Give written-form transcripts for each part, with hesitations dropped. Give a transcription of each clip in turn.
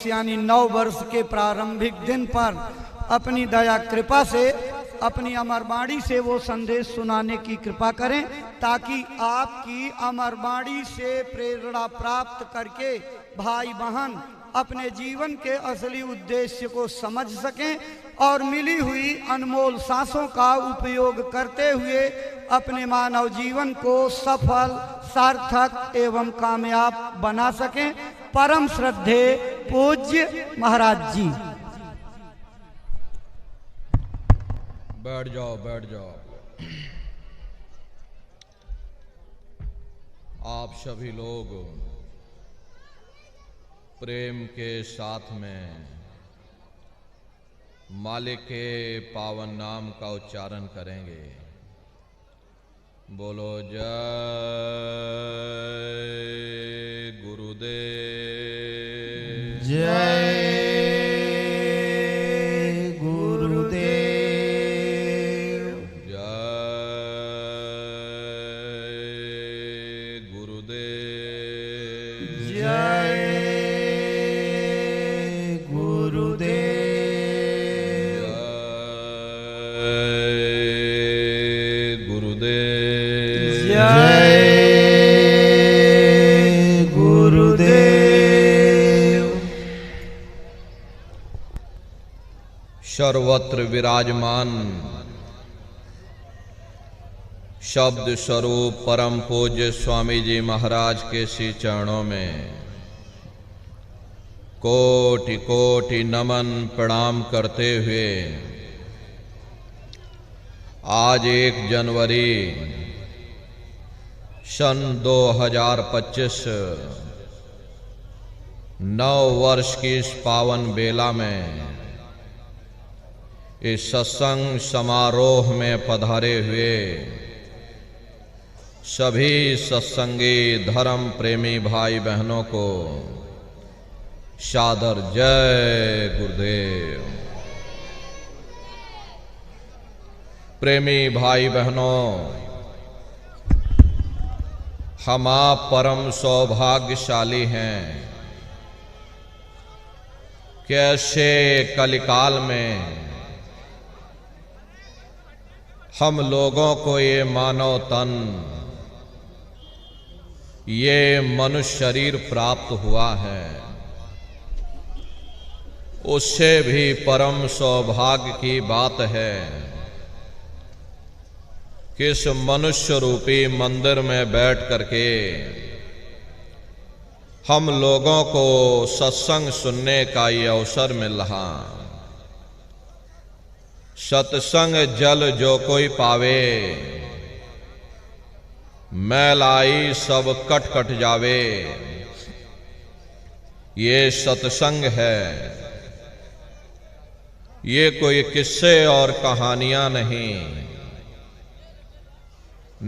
यानी 9 वर्ष के प्रारंभिक दिन पर अपनी दया कृपा से अपनी अमरवाणी से वो संदेश सुनाने की कृपा करें, ताकि आपकी अमरवाणी से प्रेरणा प्राप्त करके भाई बहन अपने जीवन के असली उद्देश्य को समझ सकें और मिली हुई अनमोल सांसों का उपयोग करते हुए अपने मानव जीवन को सफल, सार्थक एवं कामयाब बना सकें। परम श्रद्धे पूज्य महाराज जी। बैठ जाओ, बैठ जाओ। आप सभी लोग प्रेम के साथ में मालिक के पावन नाम का उच्चारण करेंगे। बोलो जय गुरुदेव। जय गुरुदेव। जय गुरुदेव। जय गुरुदेव। जय गुरुदेव। जय गुरुदेव। सर्वत्र विराजमान शब्द स्वरूप परम पूज्य स्वामी जी महाराज के श्री चरणों में कोटि कोटि नमन प्रणाम करते हुए आज 1 जनवरी सन 2025 9 वर्ष की इस पावन बेला में इस सत्संग समारोह में पधारे हुए सभी सत्संगी धर्म प्रेमी भाई बहनों को सादर जय गुरुदेव। प्रेमी भाई बहनों, हम आप परम सौभाग्यशाली हैं। कैसे कलिकाल में हम लोगों को ये मानव तन, ये मनुष्य शरीर प्राप्त हुआ है, उससे भी परम सौभाग्य की बात है कि इस मनुष्य रूपी मंदिर में बैठ करके हम लोगों को सत्संग सुनने का ये अवसर मिल रहा। सत्संग जल जो कोई पावे, मैल आई सब कट कट जावे। ये सत्संग है, ये कोई किस्से और कहानियां नहीं,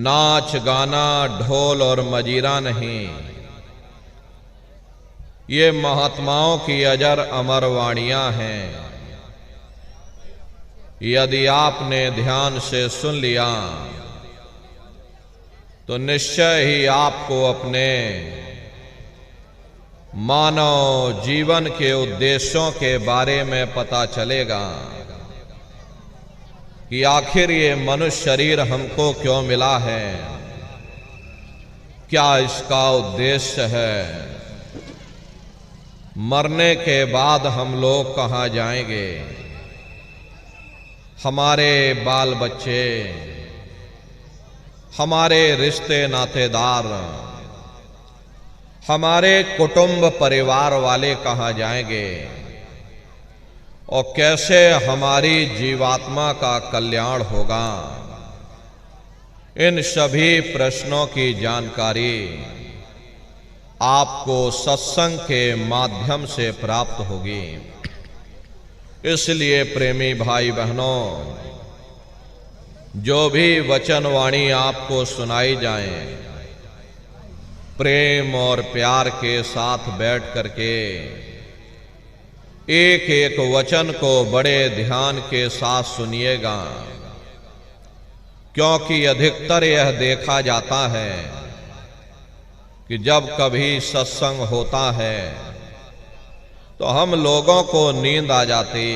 नाच गाना ढोल और मजीरा नहीं, ये महात्माओं की अजर अमर वाणियां हैं। यदि आपने ध्यान से सुन लिया तो निश्चय ही आपको अपने मानव जीवन के उद्देश्यों के बारे में पता चलेगा कि आखिर ये मनुष्य शरीर हमको क्यों मिला है, क्या इसका उद्देश्य है, मरने के बाद हम लोग कहाँ जाएंगे, हमारे बाल बच्चे, हमारे रिश्ते नातेदार, हमारे कुटुंब परिवार वाले कहाँ जाएंगे और कैसे हमारी जीवात्मा का कल्याण होगा। इन सभी प्रश्नों की जानकारी आपको सत्संग के माध्यम से प्राप्त होगी। इसलिए प्रेमी भाई बहनों, जो भी वचन वाणी आपको सुनाई जाए, प्रेम और प्यार के साथ बैठ करके एक एक वचन को बड़े ध्यान के साथ सुनिएगा, क्योंकि अधिकतर यह देखा जाता है कि जब कभी सत्संग होता है तो हम लोगों को नींद आ जाती,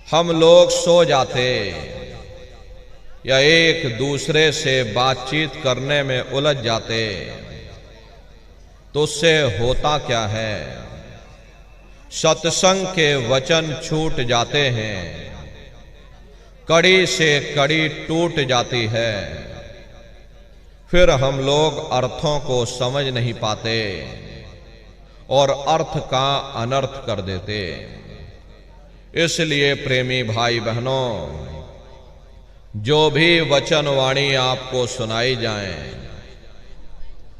हम लोग सो जाते या एक दूसरे से बातचीत करने में उलझ जाते। तो उससे होता क्या है, सत्संग के वचन छूट जाते हैं, कड़ी से कड़ी टूट जाती है, फिर हम लोग अर्थों को समझ नहीं पाते और अर्थ का अनर्थ कर देते। इसलिए प्रेमी भाई बहनों, जो भी वचन वाणी आपको सुनाई जाएं,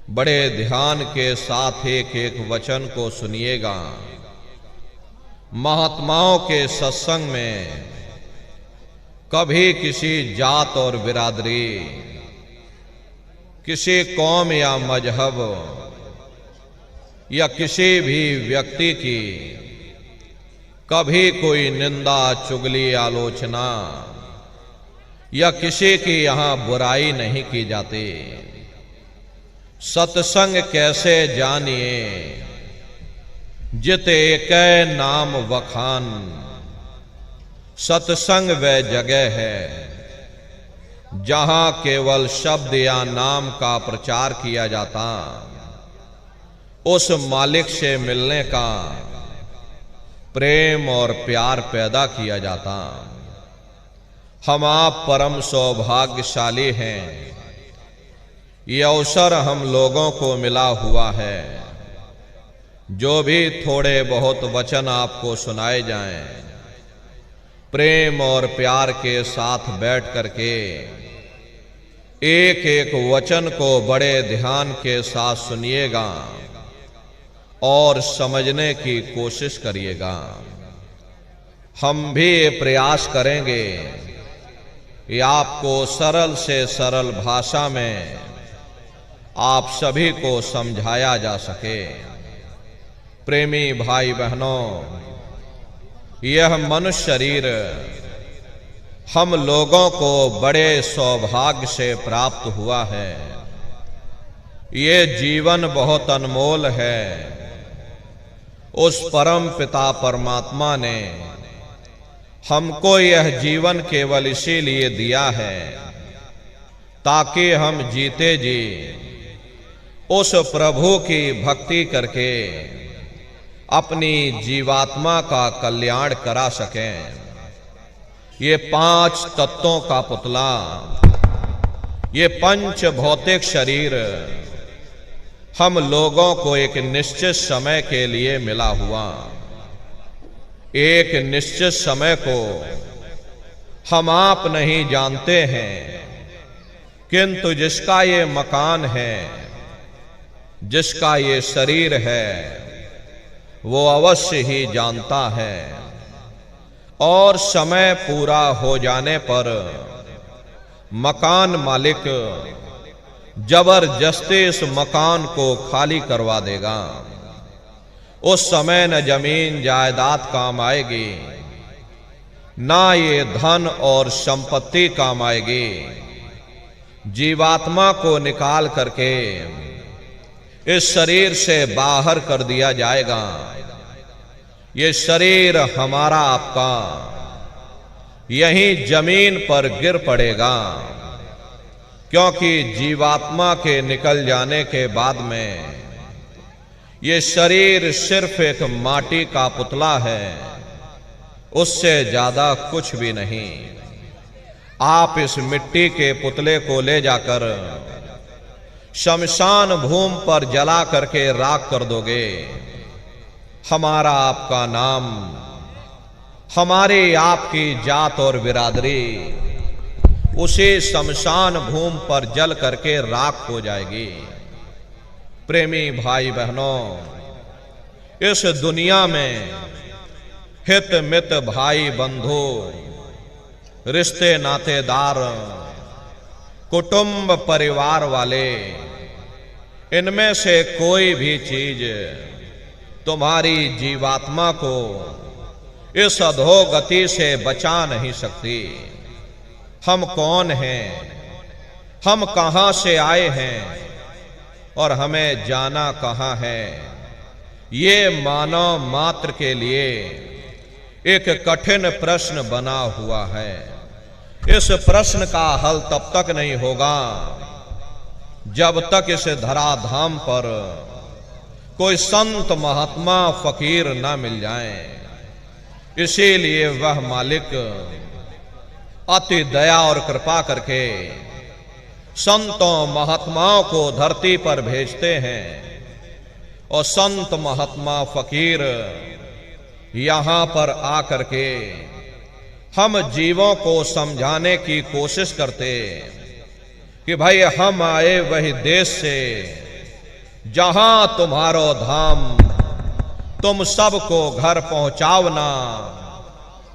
बड़े ध्यान के साथ एक एक वचन को सुनिएगा। महात्माओं के सत्संग में कभी किसी जात और बिरादरी, किसी कौम या मजहब या किसी भी व्यक्ति की कभी कोई निंदा, चुगली, आलोचना या किसी की यहां बुराई नहीं की जाती। सत्संग कैसे जानिए, जित एक नाम वखान, सत्संग वह जगह है जहां केवल शब्द या नाम का प्रचार किया जाता, उस मालिक से मिलने का प्रेम और प्यार पैदा किया जाता। हम आप परम सौभाग्यशाली हैं, ये अवसर हम लोगों को मिला हुआ है। जो भी थोड़े बहुत वचन आपको सुनाए जाएं, प्रेम और प्यार के साथ बैठ करके एक एक वचन को बड़े ध्यान के साथ सुनिएगा और समझने की कोशिश करिएगा। हम भी ये प्रयास करेंगे कि आपको सरल से सरल भाषा में आप सभी को समझाया जा सके। प्रेमी भाई बहनों, यह मनुष्य शरीर हम लोगों को बड़े सौभाग्य से प्राप्त हुआ है। ये जीवन बहुत अनमोल है। उस परम पिता परमात्मा ने हमको यह जीवन केवल इसीलिए दिया है ताकि हम जीते जी उस प्रभु की भक्ति करके अपनी जीवात्मा का कल्याण करा सकें। ये 5 तत्वों का पुतला, ये पंच भौतिक शरीर हम लोगों को एक निश्चित समय के लिए मिला हुआ। एक निश्चित समय को हम आप नहीं जानते हैं, किंतु जिसका ये मकान है, जिसका ये शरीर है, वो अवश्य ही जानता है। और समय पूरा हो जाने पर मकान मालिक जबरदस्ती इस मकान को खाली करवा देगा। उस समय न जमीन जायदाद काम आएगी, ना ये धन और संपत्ति काम आएगी। जीवात्मा को निकाल करके इस शरीर से बाहर कर दिया जाएगा। ये शरीर हमारा आपका यहीं जमीन पर गिर पड़ेगा, क्योंकि जीवात्मा के निकल जाने के बाद में ये शरीर सिर्फ एक माटी का पुतला है, उससे ज्यादा कुछ भी नहीं। आप इस मिट्टी के पुतले को ले जाकर शमशान भूमि पर जला करके राख कर दोगे। हमारा आपका नाम, हमारी आपकी जात और बिरादरी उसी शमशान भूमि पर जल करके राख हो जाएगी। प्रेमी भाई बहनों, इस दुनिया में हित मित भाई बंधु, रिश्ते नातेदार, कुटुंब परिवार वाले, इनमें से कोई भी चीज तुम्हारी जीवात्मा को इस अधोगति से बचा नहीं सकती। हम कौन हैं, हम कहां से आए हैं और हमें जाना कहां है, ये मानव मात्र के लिए एक कठिन प्रश्न बना हुआ है। इस प्रश्न का हल तब तक नहीं होगा जब तक इस धराधाम पर कोई संत महात्मा फकीर ना मिल जाए। इसीलिए वह मालिक अति दया और कृपा करके संतों महात्माओं को धरती पर भेजते हैं और संत महात्मा फकीर यहां पर आकर के हम जीवों को समझाने की कोशिश करते कि भाई हम आए वही देश से जहां तुम्हारो धाम, तुम सबको घर पहुंचावना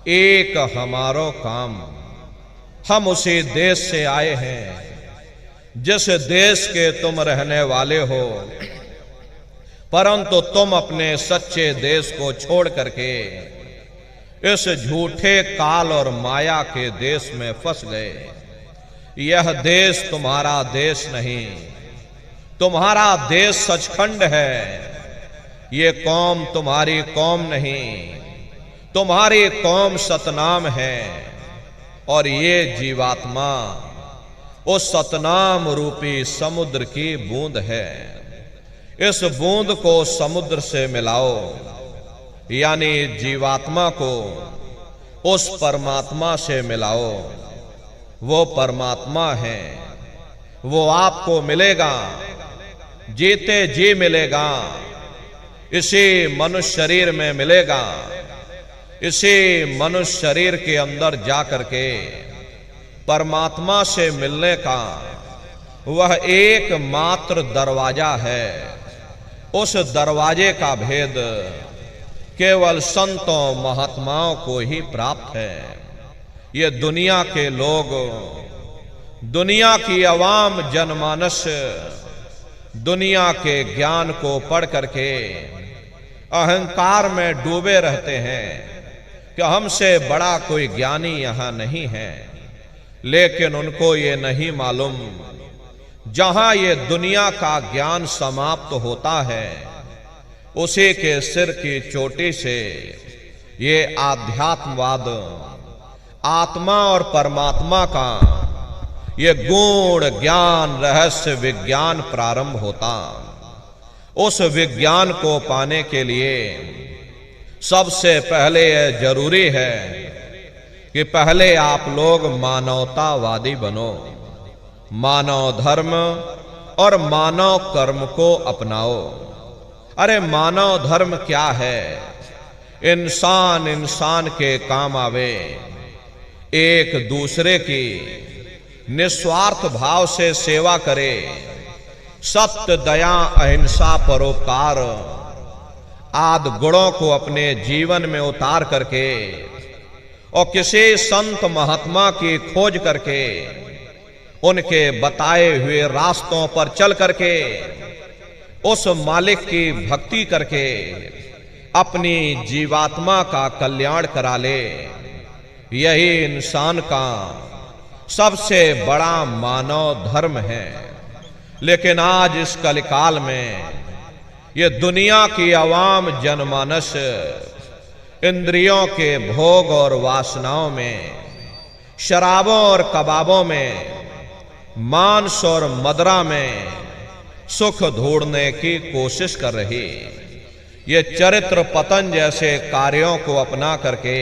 एक हमारो काम। हम उसी देश से आए हैं जिस देश के तुम रहने वाले हो, परंतु तुम अपने सच्चे देश को छोड़ करके इस झूठे काल और माया के देश में फंस गए। यह देश तुम्हारा देश नहीं, तुम्हारा देश सचखंड है। ये कौम तुम्हारी कौम नहीं, तुम्हारी कौम सतनाम है। और ये जीवात्मा उस सतनाम रूपी समुद्र की बूंद है। इस बूंद को समुद्र से मिलाओ, यानी जीवात्मा को उस परमात्मा से मिलाओ। वो परमात्मा है, वो आपको मिलेगा, जीते जी मिलेगा। इसी मनुष्य शरीर में मिलेगा। इसी मनुष्य शरीर के अंदर जाकर के परमात्मा से मिलने का वह एकमात्र दरवाजा है। उस दरवाजे का भेद केवल संतों महात्माओं को ही प्राप्त है। ये दुनिया के लोग, दुनिया की अवाम जनमानस दुनिया के ज्ञान को पढ़ करके अहंकार में डूबे रहते हैं कि हमसे बड़ा कोई ज्ञानी यहां नहीं है। लेकिन उनको ये नहीं मालूम, जहां ये दुनिया का ज्ञान समाप्त होता है उसी के सिर की चोटी से ये आध्यात्मवाद, आत्मा और परमात्मा का ये गूढ़ ज्ञान, रहस्य विज्ञान प्रारंभ होता। उस विज्ञान को पाने के लिए सबसे पहले यह जरूरी है कि पहले आप लोग मानवतावादी बनो, मानव धर्म और मानव कर्म को अपनाओ। अरे मानव धर्म क्या है? इंसान इंसान के काम आवे, एक दूसरे की निस्वार्थ भाव से सेवा करे, सत्य, दया, अहिंसा, परोपकार आदि गुणों को अपने जीवन में उतार करके और किसी संत महात्मा की खोज करके उनके बताए हुए रास्तों पर चल करके उस मालिक की भक्ति करके अपनी जीवात्मा का कल्याण करा ले। यही इंसान का सबसे बड़ा मानव धर्म है। लेकिन आज इस कलिकाल में ये दुनिया की आवाम जनमानस इंद्रियों के भोग और वासनाओं में, शराबों और कबाबों में, मांस और मदिरा में सुख ढूंढने की कोशिश कर रही। ये चरित्र पतन जैसे कार्यों को अपना करके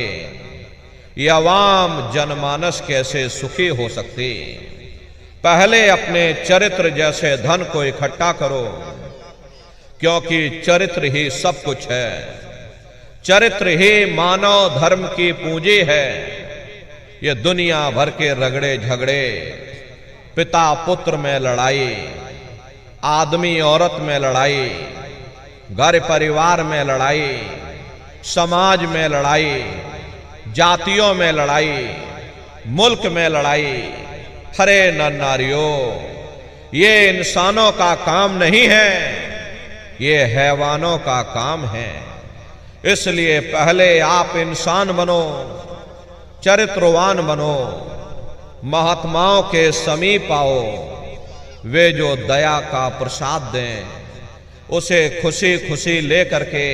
ये अवाम जनमानस कैसे सुखी हो सकती? पहले अपने चरित्र जैसे धन को इकट्ठा करो, क्योंकि चरित्र ही सब कुछ है। चरित्र ही मानव धर्म की पूंजी है। ये दुनिया भर के रगड़े झगड़े, पिता पुत्र में लड़ाई, आदमी औरत में लड़ाई, घर परिवार में लड़ाई, समाज में लड़ाई, जातियों में लड़ाई, मुल्क में लड़ाई। हरे नर नारियों, ये इंसानों का काम नहीं है, ये हैवानों का काम है। इसलिए पहले आप इंसान बनो, चरित्रवान बनो, महात्माओं के समीप आओ, वे जो दया का प्रसाद दें, उसे खुशी खुशी लेकर के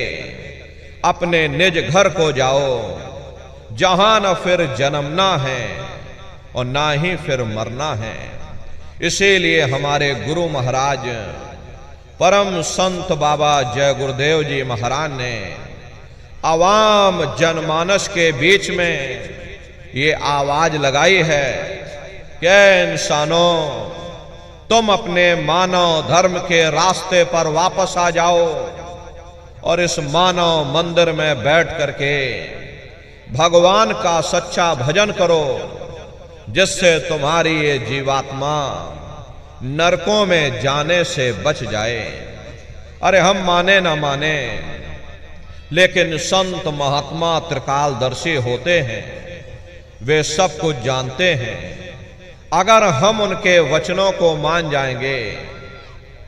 अपने निज घर को जाओ, जहां न फिर जन्मना है और ना ही फिर मरना है। इसीलिए हमारे गुरु महाराज परम संत बाबा जय गुरुदेव जी महाराज ने आवाम जनमानस के बीच में ये आवाज लगाई है कि इंसानों, तुम अपने मानव धर्म के रास्ते पर वापस आ जाओ और इस मानव मंदिर में बैठ करके भगवान का सच्चा भजन करो, जिससे तुम्हारी ये जीवात्मा नरकों में जाने से बच जाए। अरे हम माने ना माने, लेकिन संत महात्मा त्रिकालदर्शी होते हैं, वे सब कुछ जानते हैं। अगर हम उनके वचनों को मान जाएंगे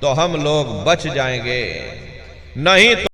तो हम लोग बच जाएंगे, नहीं तो